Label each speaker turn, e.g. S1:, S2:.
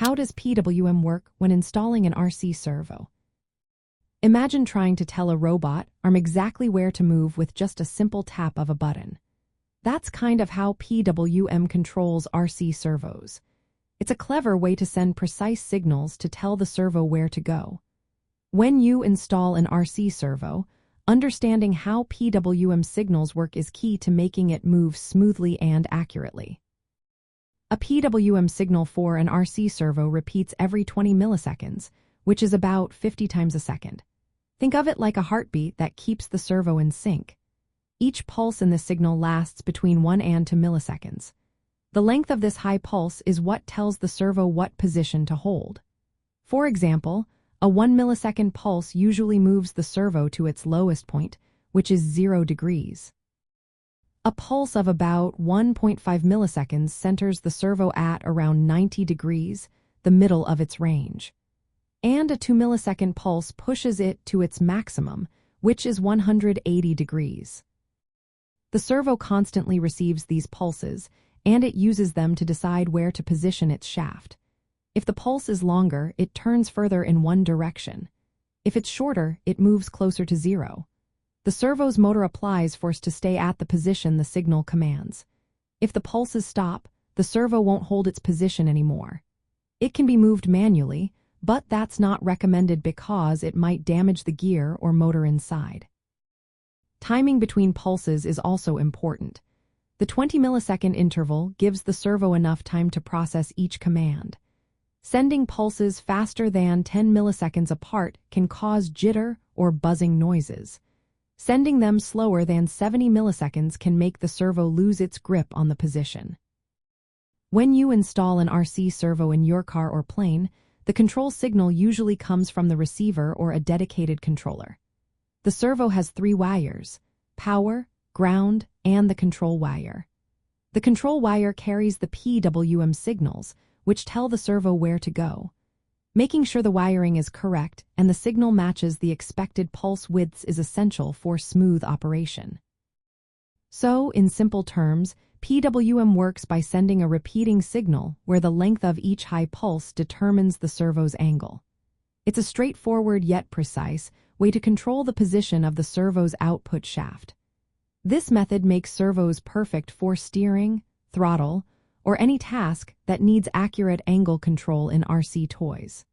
S1: How does PWM work when installing an RC servo? Imagine trying to tell a robot arm exactly where to move with just a simple tap of a button. That's kind of how PWM controls RC servos. It's a clever way to send precise signals to tell the servo where to go. When you install an RC servo, understanding how PWM signals work is key to making it move smoothly and accurately. A PWM signal for an RC servo repeats every 20 milliseconds, which is about 50 times a second. Think of it like a heartbeat that keeps the servo in sync. Each pulse in the signal lasts between 1 and 2 milliseconds. The length of this high pulse is what tells the servo what position to hold. For example, a 1 millisecond pulse usually moves the servo to its lowest point, which is 0 degrees. A pulse of about 1.5 milliseconds centers the servo at around 90 degrees, the middle of its range. And a 2 millisecond pulse pushes it to its maximum, which is 180 degrees. The servo constantly receives these pulses, and it uses them to decide where to position its shaft. If the pulse is longer, it turns further in one direction. If it's shorter, it moves closer to 0. The servo's motor applies force to stay at the position the signal commands. If the pulses stop, the servo won't hold its position anymore. It can be moved manually, but that's not recommended because it might damage the gear or motor inside. Timing between pulses is also important. The 20 millisecond interval gives the servo enough time to process each command. Sending pulses faster than 10 milliseconds apart can cause jitter or buzzing noises. Sending them slower than 70 milliseconds can make the servo lose its grip on the position. When you install an RC servo in your car or plane, the control signal usually comes from the receiver or a dedicated controller. The servo has 3 wires: power, ground, and the control wire. The control wire carries the PWM signals, which tell the servo where to go. Making sure the wiring is correct and the signal matches the expected pulse widths is essential for smooth operation. So, in simple terms, PWM works by sending a repeating signal where the length of each high pulse determines the servo's angle. It's a straightforward yet precise way to control the position of the servo's output shaft. This method makes servos perfect for steering, throttle, or any task that needs accurate angle control in RC toys.